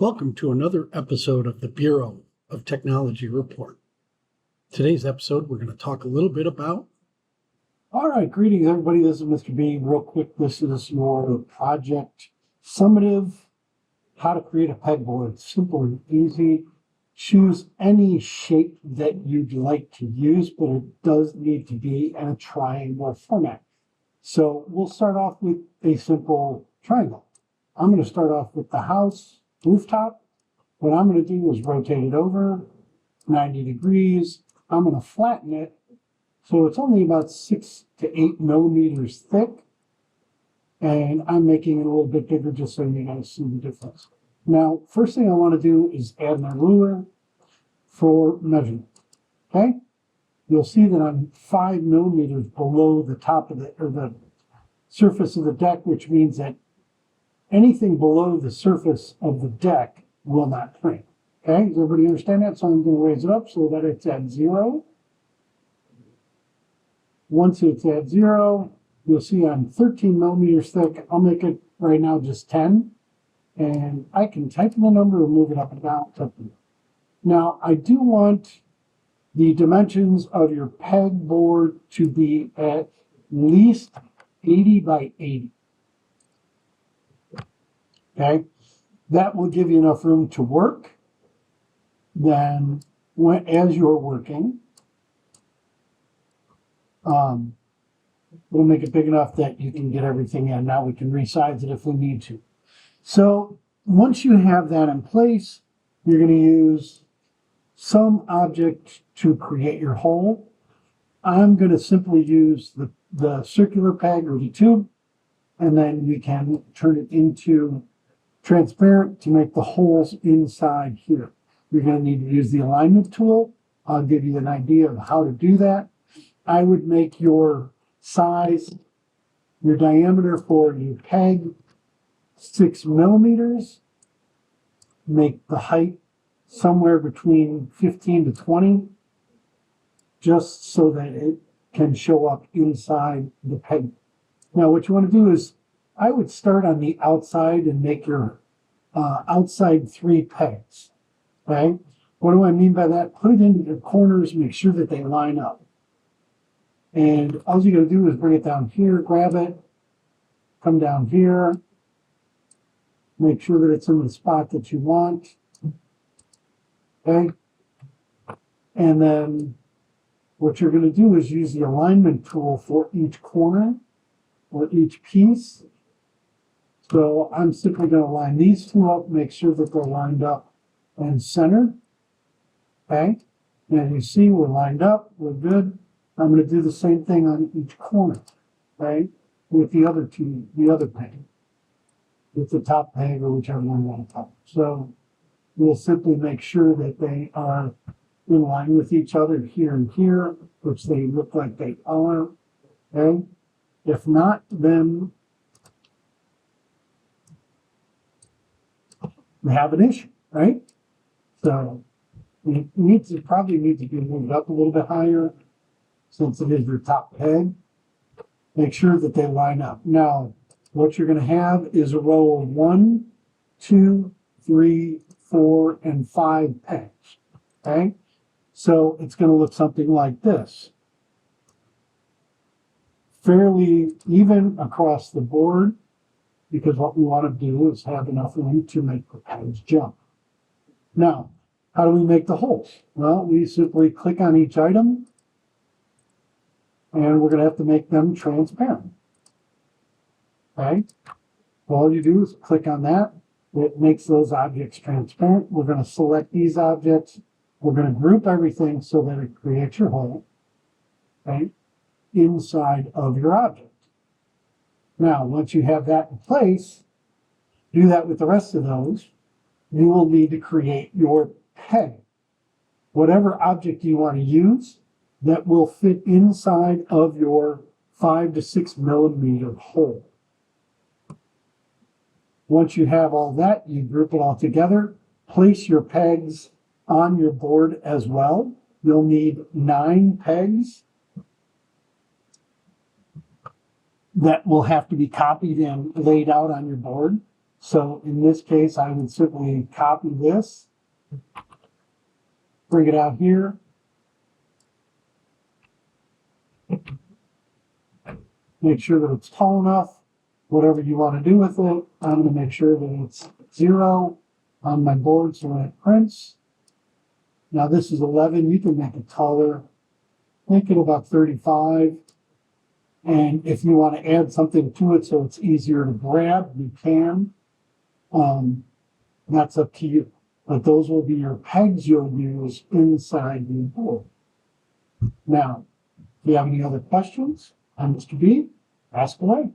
Welcome to another episode of the Bureau of Technology Report. Today's episode, we're going to talk a little bit about... All right, greetings everybody. This is Mr. B. Real quick, this is your project summative, how to create a pegboard. Simple and easy. Choose any shape that you'd like to use, but it does need to be in a triangle format. So we'll start off with a simple triangle. I'm going to start off with the house rooftop. What I'm going to do is rotate it over 90 degrees. I'm going to flatten it so it's only about 6 to 8 millimeters thick. And I'm making it a little bit bigger just so you guys see the difference. Now, first thing I want to do is add my ruler for measurement. Okay? You'll see that I'm 5 millimeters below the top of the surface of the deck, which means that anything below the surface of the deck will not print. Okay, does everybody understand that? So I'm going to raise it up so that it's at 0. Once it's at 0, you'll see I'm 13 millimeters thick. I'll make it right now just 10. And I can type in the number or move it up and down. Now, I do want the dimensions of your pegboard to be at least 80 by 80. Okay, that will give you enough room to work. Then, as you're working, we'll make it big enough that you can get everything in. Now we can resize it if we need to. So once you have that in place, you're going to use some object to create your hole. I'm going to simply use the circular peg or the tube, and then you can turn it into transparent to make the holes inside here. You're going to need to use the alignment tool. I'll give you an idea of how to do that. I would make your size, your diameter for your peg 6 millimeters. Make the height somewhere between 15 to 20, just so that it can show up inside the peg. Now what you want to do is, I would start on the outside and make your outside 3 pegs. Okay? What do I mean by that? Put it into your corners, make sure that they line up. And all you got to do is bring it down here, grab it, come down here, make sure that it's in the spot that you want. Okay? And then what you're going to do is use the alignment tool for each corner or each piece. So I'm simply going to line these two up, make sure that they're lined up and centered. Okay, and you see we're lined up, we're good. I'm going to do the same thing on each corner, right? With the other two, the other peg, with the top peg or whichever one you want to call it. So we'll simply make sure that they are in line with each other here and here, which they look like they are. Okay, if not, then we have an issue, right? So it probably needs to be moved up a little bit higher since it is your top peg. Make sure that they line up. Now, what you're going to have is a row of 1, 2, 3, 4, and 5 pegs. Okay? So it's going to look something like this. Fairly even across the board, because what we want to do is have enough room to make the pegs jump. Now, how do we make the holes? Well, we simply click on each item, and we're going to have to make them transparent. Okay? All you do is click on that. It makes those objects transparent. We're going to select these objects. We're going to group everything so that it creates your hole, okay, inside of your object. Now, once you have that in place, do that with the rest of those. You will need to create your peg. Whatever object you want to use that will fit inside of your 5 to 6 millimeter hole. Once you have all that, you group it all together. Place your pegs on your board as well. You'll need 9 pegs that will have to be copied and laid out on your board. So in this case, I would simply copy this, bring it out here. Make sure that it's tall enough, whatever you want to do with it. I'm going to make sure that it's 0 on my board so when it prints. Now this is 11, you can make it taller, make it about 35. And if you want to add something to it so it's easier to grab, you can. That's up to you. But those will be your pegs you'll use inside your board. Now, if you have any other questions, I'm Mr. B. Ask away.